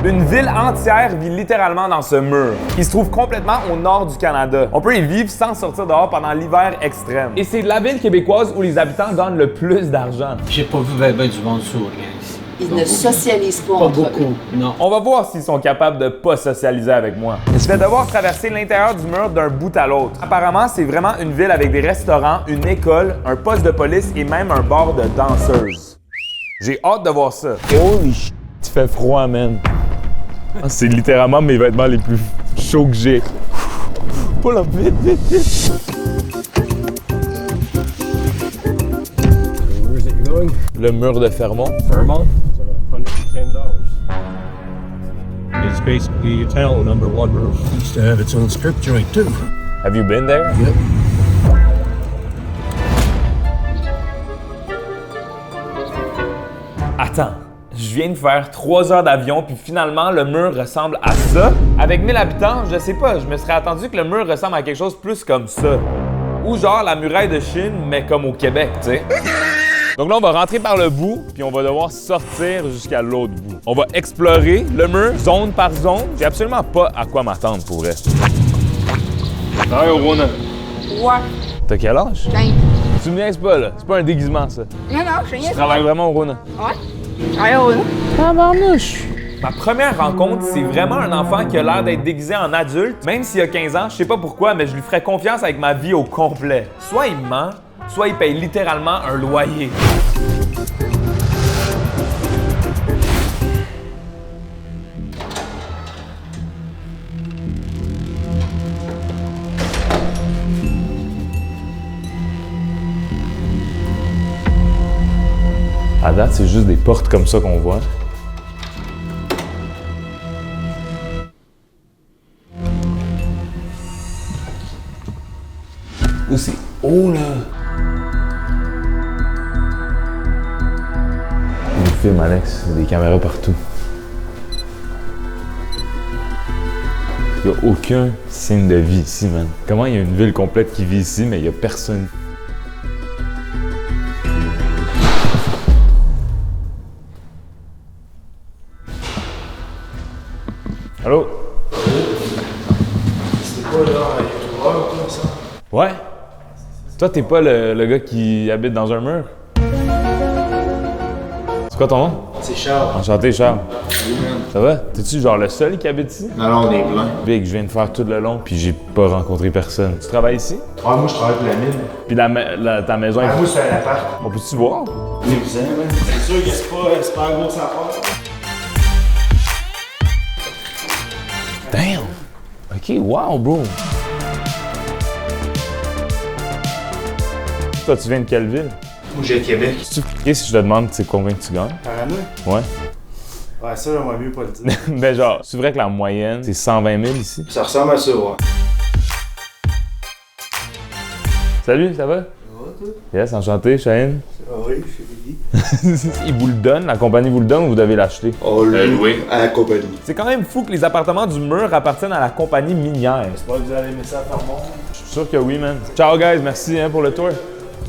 Une ville entière vit littéralement dans ce mur, qui se trouve complètement au nord du Canada. On peut y vivre sans sortir dehors pendant l'hiver extrême. Et c'est la ville québécoise où les habitants gagnent le plus d'argent. J'ai pas vu ben du monde sourire ici. Ils ne socialisent pas Pas entre eux. beaucoup, non. On va voir s'ils sont capables de pas socialiser avec moi. Je vais devoir traverser l'intérieur du mur d'un bout à l'autre. Apparemment, c'est vraiment une ville avec des restaurants, une école, un poste de police et même un bar de danseuses. J'ai hâte de voir ça. Holy shit, il fait froid, man. C'est littéralement mes vêtements les plus chauds que j'ai. Pas là, vite, vite, vite. Where's it going? Le mur de Fermont. Vermont? It's $110. It's basically a town under one roof. It used to have its own strip joint too. Have you been there? Yep. Attends, je viens de faire 3 heures d'avion, puis finalement, le mur ressemble à ça. Avec 1000 habitants, je sais pas, je me serais attendu que le mur ressemble à quelque chose de plus comme ça. Ou genre la muraille de Chine, mais comme au Québec, tu sais. Donc là, on va rentrer par le bout, puis on va devoir sortir jusqu'à l'autre bout. On va explorer le mur, zone par zone. J'ai absolument pas à quoi m'attendre pour vrai. Hey, Rona. Ouais, T'as quel âge? 15. Tu me niaises pas, là. C'est pas un déguisement, ça. Non, non, je sais Tu travailles vraiment au Rona. Ouais. Allez, ouais. Tabarnouche! Ma première rencontre, c'est vraiment un enfant qui a l'air d'être déguisé en adulte. Même s'il a 15 ans, je sais pas pourquoi, mais je lui ferais confiance avec ma vie au complet. Soit il ment, soit il paye littéralement un loyer. À date, c'est juste des portes comme ça qu'on voit. Où c'est haut, là? On filme, Alex. Il y a des caméras partout. Il n'y a aucun signe de vie ici, man. Comment il y a une ville complète qui vit ici, mais il n'y a personne? Allô? C'était pas là, un youtubeur ou quoi, ça? Ouais? Toi, t'es pas le gars qui habite dans un mur? C'est quoi ton nom? C'est Charles. Enchanté, Charles. Oui, man. Ça va? T'es-tu genre le seul qui habite ici? Non, non, on est plein. Big, je viens de faire tout le long, puis j'ai pas rencontré personne. Tu travailles ici? Ah, moi, je travaille pour la mine. Puis ta maison Ah, est... moi, c'est un appart. On peut-tu voir? Les voisins, man. C'est sûr que c'est pas un gros sapin. Damn! OK, wow, bro! Toi, tu viens de quelle ville? Moi, j'ai le Québec. Si je te demande, c'est combien que tu gagnes? Par année? Ouais. Ouais, ça, j'aimerais mieux pas le dire. Ben genre, c'est vrai que la moyenne, c'est 120 000 ici? Ça ressemble à ça, ouais. Salut, ça va? Yes, enchanté, Shane. Ah oui, je suis Lily. Ils vous le donnent, la compagnie vous le donne ou vous devez l'acheter? Oh, loué à la compagnie. C'est quand même fou que les appartements du mur appartiennent à la compagnie minière. J'espère que vous allez aimer ça à faire bon. Je suis sûr que oui, man. Ciao, guys, merci pour le tour.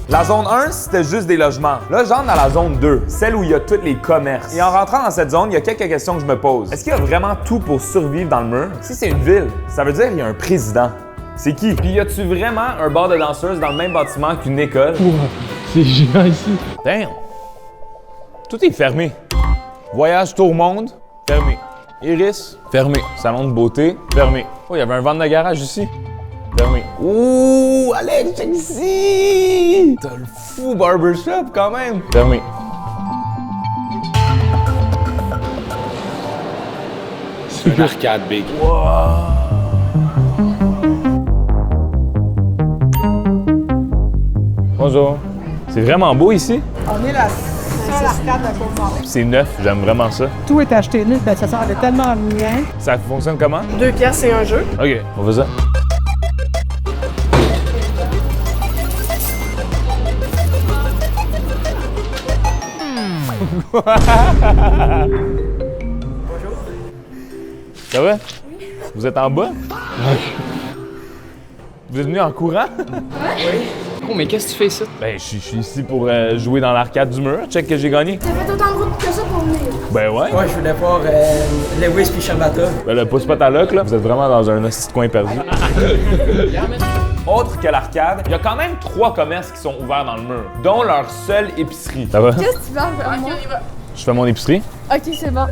La zone 1, c'était juste des logements. Là, j'entre dans la zone 2, celle où il y a tous les commerces. Et en rentrant dans cette zone, il y a quelques questions que je me pose. Est-ce qu'il y a vraiment tout pour survivre dans le mur? Si c'est une ville, ça veut dire qu'il y a un président. C'est qui? Puis y a-tu vraiment un bar de danseuses dans le même bâtiment qu'une école? C'est géant ici. Damn! Tout est fermé. Voyage tour monde, fermé. Iris, fermé. Salon de beauté, fermé. Oh, il y avait un vente de garage ici. Fermé. Ouh, Alex, check ici! T'as le fou barbershop quand même. Fermé. C'est une arcade, Big. Bonjour. C'est vraiment beau ici. On est la seule arcade de Côte-Nord. C'est neuf, j'aime vraiment ça. Tout est acheté neuf, ben ça sert tellement bien. Ça fonctionne comment? 2 piastres, c'est un jeu. OK, on fait ça. Ça va? Vous êtes en bas? Vous êtes venu en courant? Oui. Gros, mais qu'est-ce que tu fais ici? Ben, je suis ici pour jouer dans l'arcade du mur. Check que j'ai gagné. T'as fait autant de route que ça pour venir. Ben ouais. Ouais, je voulais voir Lewis puis Shabata. Ben le pousse pas ta loc, là. Vous êtes vraiment dans un petit coin perdu. Autre que l'arcade, il y a quand même 3 commerces qui sont ouverts dans le mur, dont leur seule épicerie. Ça va? Qu'est-ce que tu vas faire, moi? Je fais mon épicerie. Ok, c'est bon.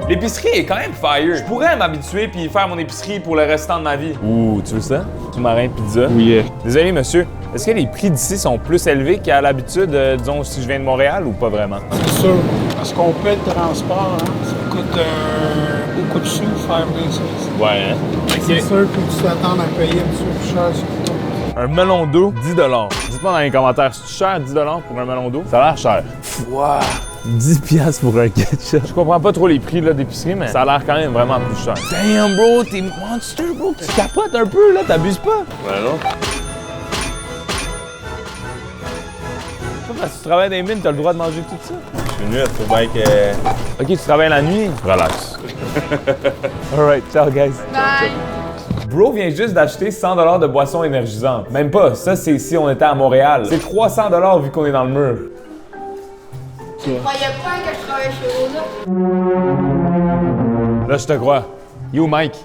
L'épicerie est quand même fire. Je pourrais m'habituer puis faire mon épicerie pour le restant de ma vie. Ouh, tu veux ça? Sous-marin pizza? Oui. Désolé, monsieur. Est-ce que les prix d'ici sont plus élevés qu'à l'habitude, disons, si je viens de Montréal ou pas vraiment? C'est sûr. Parce qu'on paie le transport, hein? Ça coûte beaucoup de sous faire venir ça. Ouais, hein? C'est sûr que tu t'attends à payer un petit peu plus cher sur tout. Un melon d'eau, 10 $. Dites-moi dans les commentaires, c'est cher 10 $ pour un melon d'eau? Ça a l'air cher. Wow! 10 $ pour un ketchup. Je comprends pas trop les prix là, d'épicerie, mais ça a l'air quand même vraiment plus cher. Damn, bro, t'es monster, bro. Tu capotes un peu, là, t'abuses pas. Ouais, non. Parce que tu travailles dans les mines, t'as le droit de manger tout ça. Je suis nuit, faut bien que... Ok, tu travailles la nuit? Relax. Alright, ciao, guys. Bye. Bro vient juste d'acheter 100 $ de boissons énergisantes. Même pas, ça c'est si on était à Montréal. C'est 300 $ vu qu'on est dans le mur. Croyais pas que je travaillais chez Rosa. Là, je te crois. Yo, Mike.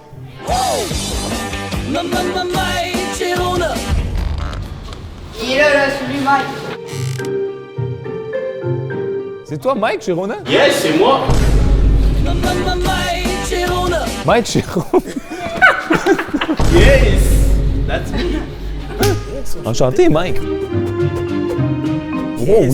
Il est là, c'est lui, Mike. C'est toi, Mike, chez Rona? Yes, c'est moi. Mike, chez Rona? Yes, that's me. Enchanté, Mike. Wow.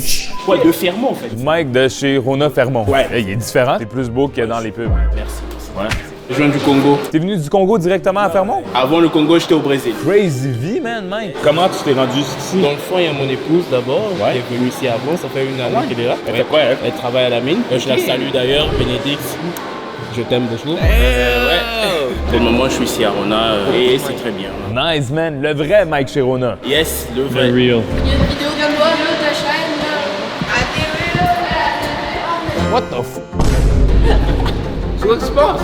Quoi, de Fermont, en fait. Mike de chez Rona Fermont. Ouais. Il est différent. C'est plus beau que dans les pubs. Merci. Ouais. Je viens du Congo. T'es venu du Congo directement à Fermont? Avant le Congo, j'étais au Brésil. Crazy vie, man, Mike. Comment tu t'es rendu ici? Dans le fond, il y a mon épouse d'abord, qui est venue ici avant, ça fait 1 année qu'elle est là. Elle fait quoi, elle? Elle travaille à la mine. Je la salue d'ailleurs, Bénédicte. Je t'aime beaucoup. Pour le moment, je suis ici à Rona et c'est très bien. Nice, man. Le vrai Mike chez Rona. Yes, le vrai. Real. Il y a une vidéo comme toi, là, ta chaîne, là. À la TV, là. What the f... C'est quoi qui se passe?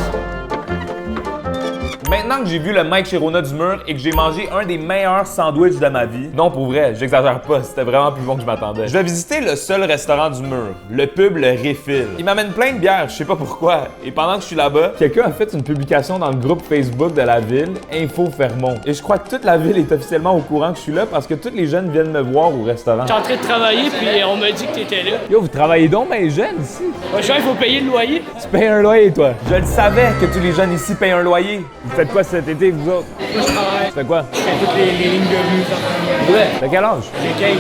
Maintenant que j'ai vu le Mike chez Rona du mur et que j'ai mangé un des meilleurs sandwichs de ma vie, non pour vrai, j'exagère pas, c'était vraiment plus bon que je m'attendais. Je vais visiter le seul restaurant du mur, le pub Le Refill. Il m'amène plein de bières, je sais pas pourquoi. Et pendant que je suis là-bas, quelqu'un a fait une publication dans le groupe Facebook de la ville, Info Fermont. Et je crois que toute la ville est officiellement au courant que je suis là parce que tous les jeunes viennent me voir au restaurant. J'étais en train de travailler, puis on m'a dit que t'étais là. Yo, vous travaillez donc, mais jeunes ici? Ouais, il faut payer le loyer. Tu payes un loyer, toi? Je le savais que tous les jeunes ici payent un loyer. Vous faites quoi cet été, vous autres? Moi, je travaille. Tu fais quoi? Je fais toutes les lignes de vue. Ouais. T'as quel âge? J'ai 15.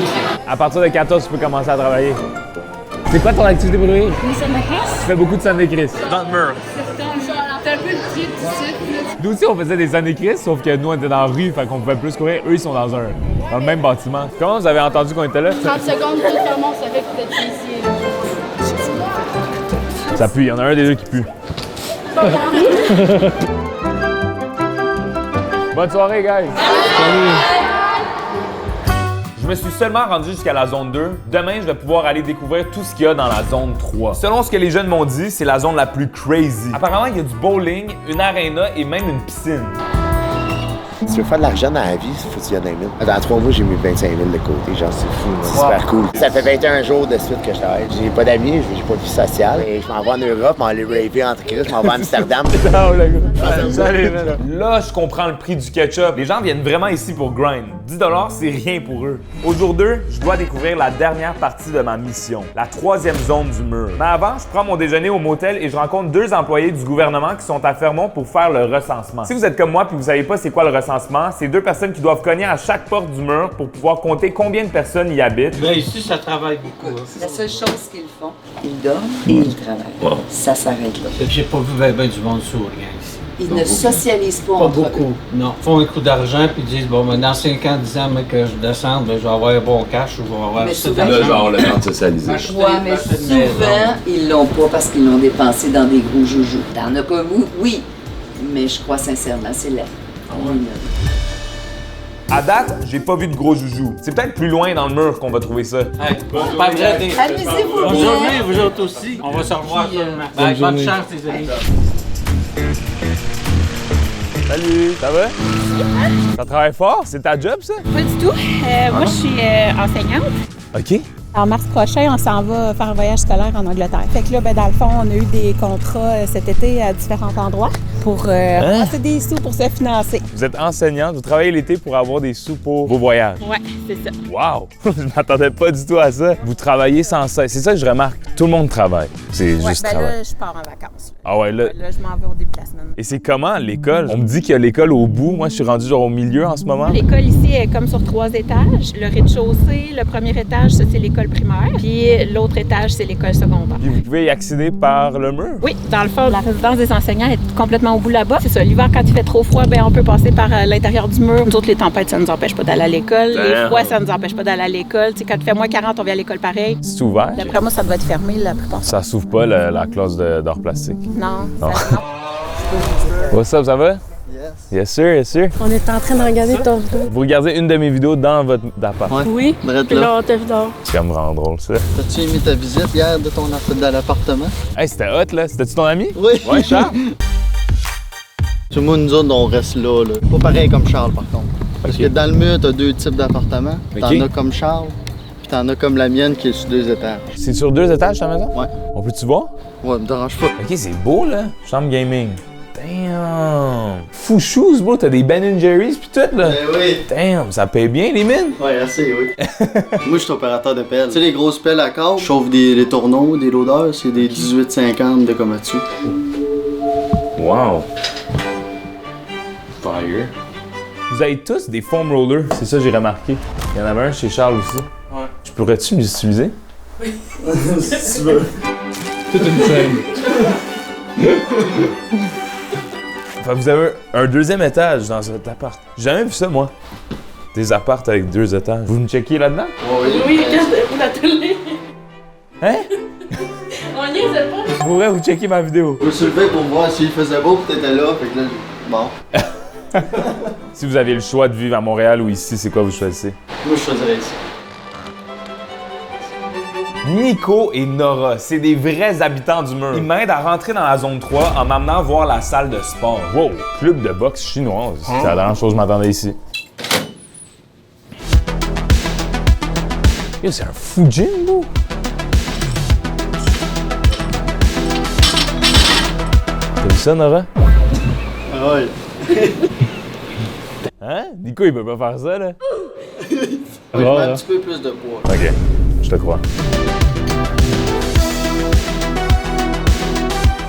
À partir de 14, tu peux commencer à travailler. C'est quoi ton activité préférée? Tu fais beaucoup de San Chris. Dans le mur. T'as un peu le pied du site, là. Nous aussi, on faisait des San Chris, sauf que nous, on était dans la rue, fait qu'on pouvait plus courir. Eux, ils sont dans le même bâtiment. Comment vous avez entendu qu'on était là? 30 secondes, tout fermement, ça fait que peut-être ici. Ça pue, il y en a un des deux qui pue. Bonne soirée, guys! Je me suis seulement rendu jusqu'à la zone 2. Demain, je vais pouvoir aller découvrir tout ce qu'il y a dans la zone 3. Selon ce que les jeunes m'ont dit, c'est la zone la plus crazy. Apparemment, il y a du bowling, une arena et même une piscine. Si tu veux faire de l'argent dans la vie, il faut que tu y ailles dans les mines. Dans 3 mois, j'ai mis 25 000 de côté. Genre, c'est fou. C'est super cool. Ça fait 21 jours de suite que je travaille. J'ai pas d'amis, j'ai pas de vie sociale. Et je m'en vais en Europe, je m'en vais aller raver entre Christ, je m'en vais à Amsterdam. Salut, là, je comprends le prix du ketchup. Les gens viennent vraiment ici pour grind. 10 $, c'est rien pour eux. Au jour 2, je dois découvrir la dernière partie de ma mission, la 3e zone du mur. Mais avant, je prends mon déjeuner au motel et je rencontre 2 employés du gouvernement qui sont à Fermont pour faire le recensement. Si vous êtes comme moi puis vous savez pas c'est quoi le recensement, c'est 2 personnes qui doivent cogner à chaque porte du mur pour pouvoir compter combien de personnes y habitent. Ben ici, ça travaille beaucoup. Hein. La seule chose qu'ils font, ils dorment et ils travaillent. Wow. Ça s'arrête là. J'ai pas vu ben du monde sourd, rien ici. Ils ne socialisent pas Pas entre beaucoup. eux. Non. Ils font un coup d'argent puis ils disent bon, ben, dans 5 ans, 10 ans, mais que je descende, ben, je vais avoir un bon cash ou je vais avoir Mais ça souvent, d'argent. Genre le temps de socialiser. Ouais, mais souvent, ils l'ont pas parce qu'ils l'ont dépensé dans des gros joujoux. T'en as comme vous, oui. Mais je crois sincèrement, c'est là. À date, j'ai pas vu de gros joujou. C'est peut-être plus loin dans le mur qu'on va trouver ça. Hey, pas vrai, Amusez-vous bonne bien. journée, vous autres aussi. On va se revoir demain. Bonne chance, les amis. Salut, ça va? Ça travaille fort? C'est ta job, ça? Pas du tout. Moi, je suis enseignante. OK. En mars prochain, on s'en va faire un voyage scolaire en Angleterre. Fait que là, ben, dans le fond, on a eu des contrats cet été à différents endroits pour ramasser des sous pour se financer. Vous êtes enseignante, vous travaillez l'été pour avoir des sous pour vos voyages. Ouais, c'est ça. Wow! Je m'attendais pas du tout à ça. Vous travaillez sans cesse. C'est ça que je remarque. Tout le monde travaille. C'est juste ben travail. là, je pars en vacances. Ah ouais, là. Là, je m'en vais au début de la semaine. Et c'est comment l'école? On me dit qu'il y a l'école au bout. Moi, je suis rendu genre au milieu en ce moment. L'école ici est comme sur 3 étages. Le rez-de-chaussée, le premier étage, ça, c'est l'école primaire. Puis l'autre étage, c'est l'école secondaire. Puis vous pouvez y accéder par le mur? Oui, dans le fond, la résidence des enseignants est complètement au bout là-bas. C'est ça, l'hiver, quand il fait trop froid, ben on peut passer par l'intérieur du mur. Nous autres, les tempêtes, ça nous empêche pas d'aller à l'école. Les froids, ça nous empêche pas d'aller à l'école. Tu sais, quand il fait moins 40, on vient à l'école pareil. C'est ouvert? D'après moi, ça doit être fermé la plupart. Ça s'ouvre pas la classe d'art plastique? Non, Non. ça, non. What's up, ça va? Yes, sir, yes, sir. On est en train de regarder ton vidéo. Vous regardez une de mes vidéos dans votre appart. Oui. Puis là, on t'a vu dehors. C'est comme vraiment drôle, ça. T'as-tu aimé ta visite hier de l'appartement? Hey, c'était hot, là. C'était-tu ton ami? Oui. Ouais, Charles? Tout le monde, nous autres, on reste là. Pas pareil comme Charles, par contre. Parce que dans le mur, t'as 2 types d'appartements. T'en as comme Charles, puis t'en as comme la mienne qui est sur 2 étages. C'est sur 2 étages, ta maison? Ouais. On peut-tu voir? Ouais, me dérange pas. OK, c'est beau, là. Chambre gaming. Damn! Fou shoes, bro. T'as des Ben & Jerry's pis tout, là. Eh oui. Damn, ça paye bien, les mines? Ouais, assez, oui. Moi, je suis opérateur de pelle. Tu sais, les grosses pelles à câble, je chauffe des tourneaux, des loaders, c'est des 18,50 de Komatsu. Wow! Fire. Vous avez tous des foam rollers, c'est ça que j'ai remarqué. Il y en avait un chez Charles aussi. Ouais. Je pourrais-tu les utiliser? Oui. Si tu veux. Toute une scène. Enfin, vous avez un 2e étage dans cet appart. J'ai jamais vu ça, moi. Des apparts avec 2 étages. Vous me checkez là-dedans? Oui, regardez-vous la télé. Hein? On y est pas. Je pourrais vous checker ma vidéo. Je me suis levé pour voir s'il faisait beau, puis t'étais là, fait que là, bon. Si vous aviez le choix de vivre à Montréal ou ici, c'est quoi vous choisissez? Moi, je choisirais ici. Nico et Nora, c'est des vrais habitants du mur. Ils m'aident à rentrer dans la zone 3 en m'amenant voir la salle de sport. Wow, club de boxe chinoise. C'est la dernière chose que je m'attendais ici. Yo, c'est un fou gym, bro. T'as vu ça, Nora? Ah ouais. Hein? Nico, il peut pas faire ça, là. Je mets un petit peu plus de poids. OK, je te crois.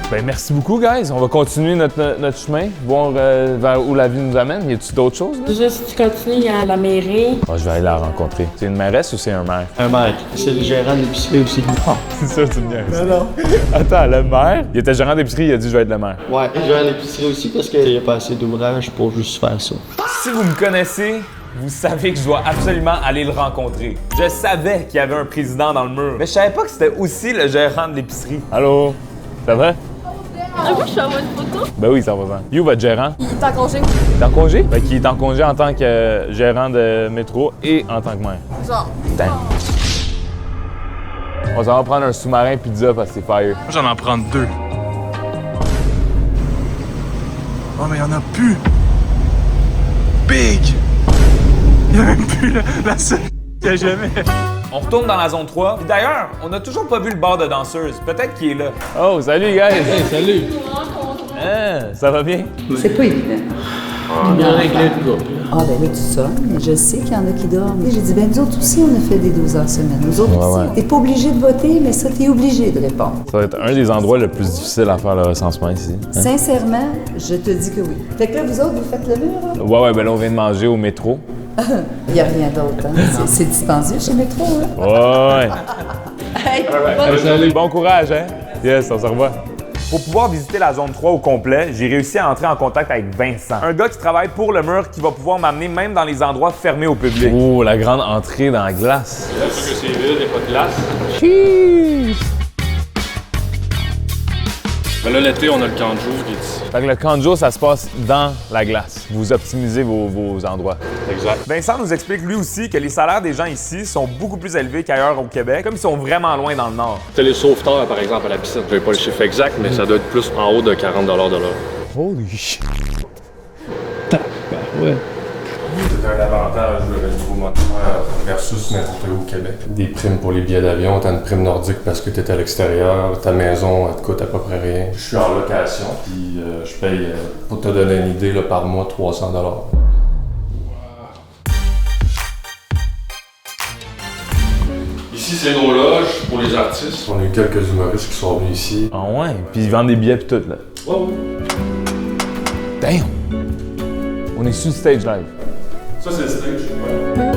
Ben, merci beaucoup, guys. On va continuer notre chemin, voir vers où la vie nous amène. Y a-tu d'autres choses, là? Déjà, si tu continues à la mairie. Ah, je vais aller la rencontrer. C'est une mairesse ou c'est un maire? Un maire. C'est le gérant de l'épicerie aussi. Ah, c'est ça, tu me dis. Non, non. Attends, le maire? Il était gérant d'épicerie, il a dit je vais être le maire. Ouais, le gérant de l'épicerie aussi parce qu'il n'y a pas assez d'ouvrage pour juste faire ça. Si vous me connaissez, vous savez que je dois absolument aller le rencontrer. Je savais qu'il y avait un président dans le mur, mais je savais pas que c'était aussi le gérant de l'épicerie. Allô? Ça va? Ah oui, je t'envoie une photo. Ben oui, ça va bien. You, votre gérant? Il est en congé. Il est en congé? Ben, qui est en congé en tant que gérant de métro et en tant que maire. Genre. Damn. On s'en va prendre un sous-marin pizza parce que c'est fire. Moi, j'en prends 2. Oh, mais il y en a plus. Big! Il y a même plus la seule qu'il y a jamais. On retourne dans la zone 3. Puis d'ailleurs, on n'a toujours pas vu le bar de danseuse. Peut-être qu'il est là. Oh, salut, guys! Hey, salut! Hein, ça va bien? C'est pas évident. On a réglé le couple. Ah, ben là, tu sonnes. Je sais qu'il y en a qui dorment. J'ai dit, ben, nous autres aussi, on a fait des 12 heures semaine. Nous autres aussi. Ouais. T'es pas obligé de voter, mais ça, t'es obligé de répondre. Ça va être un des endroits le plus difficiles à faire le recensement ici. Hein? Sincèrement, je te dis que oui. Fait que là, vous autres, vous faites le mur, là? Ouais, ben là, on vient de manger au métro. Il n'y a rien d'autre, hein? C'est dispendieux chez Métro, hein? Ouais. Hey, Salut. Bon courage, hein? Yes, on se revoit. Pour pouvoir visiter la zone 3 au complet, j'ai réussi à entrer en contact avec Vincent. Un gars qui travaille pour le mur qui va pouvoir m'amener même dans les endroits fermés au public. Oh, la grande entrée dans la glace. Là, parce que c'est vide, il n'y a pas de glace. Ben là, l'été, on a le camp de jour qui est ici. Fait que le camp de jour, ça se passe dans la glace. Vous optimisez vos endroits. Exact. Vincent nous explique lui aussi que les salaires des gens ici sont beaucoup plus élevés qu'ailleurs au Québec, comme ils sont vraiment loin dans le nord. T'as les sauveteurs, par exemple, à la piscine. Je n'ai pas le chiffre exact, mais ça doit être plus en haut de 40 $ de l'heure. Holy shit! Ouais. C'est un avantage le nouveau moteur versus n'importe où au Québec. Des primes pour les billets d'avion, t'as une prime nordique parce que t'es à l'extérieur, ta maison elle te coûte à peu près rien. Je suis en location, puis je paye, pour te donner une idée, là, par mois 300 $. Ici, c'est nos loges pour les artistes. On a eu quelques humoristes qui sont venus ici. Ah ouais? Puis ils vendent des billets pis tout, là. Ouais, ouais. Damn! On est sur le stage live. Ça, c'est le stage. Ouais.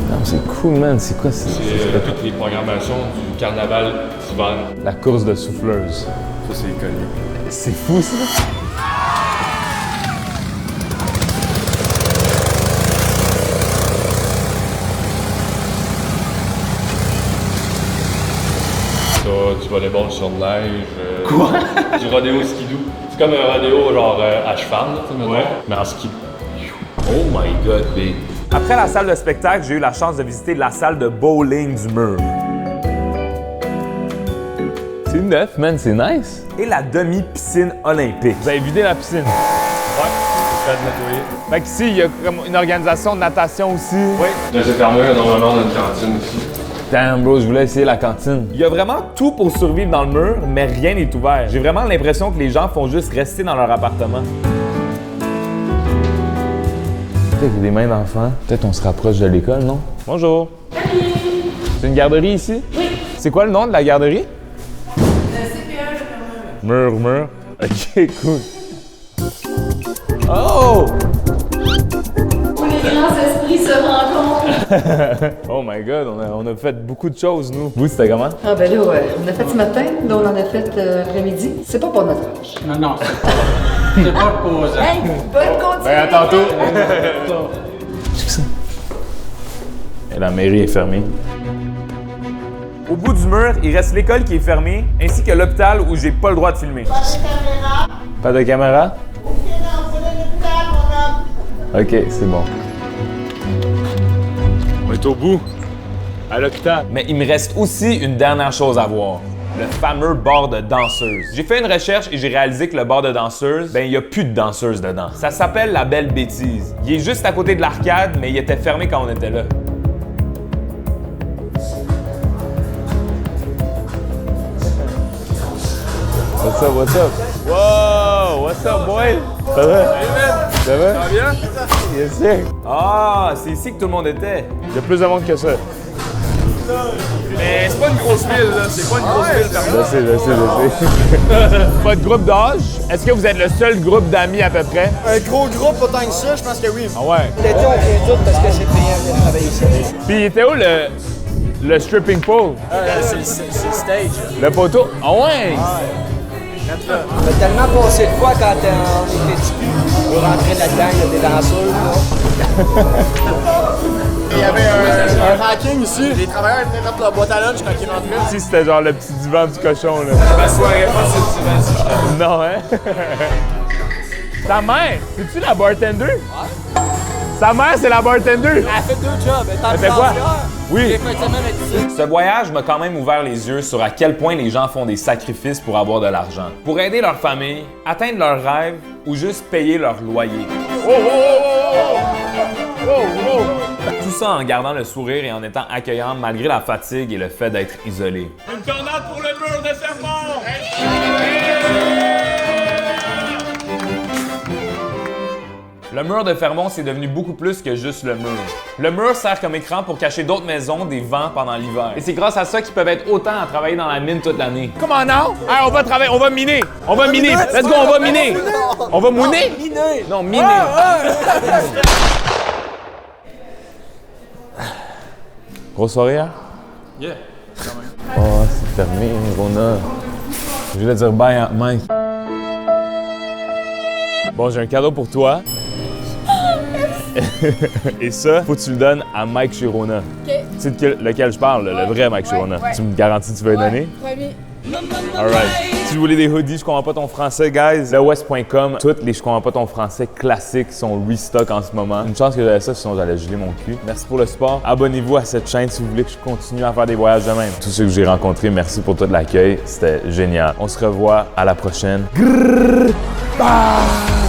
Non, c'est cool, man. C'est quoi ça? C'est toutes les programmations du carnaval d'hiver. La course de souffleuse. Ça, c'est connu. C'est fou, ça? Du volleyball sur neige. Quoi? Du rodéo skidoo. C'est comme un rodéo genre à cheval, là, ouais. Mais en ski. Oh my god, big. Après la salle de spectacle, j'ai eu la chance de visiter la salle de bowling du mur. C'est neuf, man, c'est nice. Et la demi-piscine olympique. Vous avez vidé la piscine? Ouais, c'est fait de nettoyer. Fait qu'ici, il y a comme une organisation de natation aussi. Oui. Là, c'est fermé, normalement, dans une cantine ici. Damn, bro, je voulais essayer la cantine. Il y a vraiment tout pour survivre dans le mur, mais rien n'est ouvert. J'ai vraiment l'impression que les gens font juste rester dans leur appartement. Peut-être qu'il y a des mains d'enfants. Peut-être on se rapproche de l'école, non? Bonjour. Salut! C'est une garderie ici? Oui. C'est quoi le nom de la garderie? Le CPE, le Mur, mur. Ok, cool. Oh! Où les grands esprits se rencontrent. Oh my god, on a fait beaucoup de choses, nous. Vous, c'était comment? Ah ben là, ouais. On a fait ce matin, là on en a fait l'après-midi. C'est pas pour notre âge. Non, non, c'est pas reposant. Hey, bonne continuité! Ben, à tantôt! Qu'est-ce que c'est? Et la mairie est fermée. Au bout du mur, il reste l'école qui est fermée, ainsi que l'hôpital où j'ai pas le droit de filmer. Pas de caméra. Pas de caméra? Ok, non, on va l'hôpital, mon homme. Ok, c'est bon. On est au bout, à l'hôpital. Mais il me reste aussi une dernière chose à voir. Le fameux bar de danseuses. J'ai fait une recherche et j'ai réalisé que le bar de danseuses, ben il n'y a plus de danseuses dedans. Ça s'appelle La Belle Bêtise. Il est juste à côté de l'arcade, mais il était fermé quand on était là. What's up, what's up? Wow, what's up, boy? Ça va? Salut, man! Ça va? Ça va bien? Yes, sir. Ah, c'est ici que tout le monde était. Il y a plus de monde que ça. Mais c'est pas une grosse ville, là. C'est pas une grosse ville, Je sais. Votre groupe d'âge, est-ce que vous êtes le seul groupe d'amis à peu près? Un gros groupe, pas tant que ça, je pense que oui. Ah ouais. L'été, on vient tous parce que c'est payant de travailler ici. Puis il était où le stripping pole? C'est le stage. Le poteau? Ah ouais! On a tellement passé de fois quand on était petit cul. On rentrait là-dedans, il y a des danseuses, là. Il y avait un ranking ici. Les travailleurs venaient mettre leur boîte à lunch quand ils rentraient. Si c'était genre le petit divan du cochon, là. Ma soirée, pas sur le divan, si je t'aime. Non, hein? Ta mère, c'est-tu la bartender? Ouais. Sa mère, c'est la bartender? Elle a fait 2 jobs. Elle fait quoi? Oui. Ce voyage m'a quand même ouvert les yeux sur à quel point les gens font des sacrifices pour avoir de l'argent. Pour aider leur famille, atteindre leurs rêves ou juste payer leur loyer. Tout ça en gardant le sourire et en étant accueillant malgré la fatigue et le fait d'être isolé. Une tornade pour le mur de Fermont! Le mur de Fermont, c'est devenu beaucoup plus que juste le mur. Le mur sert comme écran pour cacher d'autres maisons des vents pendant l'hiver. Et c'est grâce à ça qu'ils peuvent être autant à travailler dans la mine toute l'année. Come on now! Hey, on va travailler, on va miner! On va miner! Let's go, on va miner! On va mouner? Miner! Non, miner! Grosse soirée, hein? Yeah, quand même. Oh, c'est fermé, Rona. Je voulais dire bye à Mike. Bon, j'ai un cadeau pour toi. Et ça, faut que tu le donnes à Mike Chirona. OK. Tu sais lequel je parle, le vrai Mike Chirona. Ouais. Tu me garantis que tu vas le donner? Premier. Alright. Si vous voulez des hoodies, je comprends pas ton français, guys, lewest.com. Toutes les je comprends pas ton français classiques sont restock en ce moment. Une chance que j'avais ça, sinon j'allais geler mon cul. Merci pour le support. Abonnez-vous à cette chaîne si vous voulez que je continue à faire des voyages de même. Tous ceux que j'ai rencontrés, merci pour tout l'accueil. C'était génial. On se revoit à la prochaine. Grrr, bye!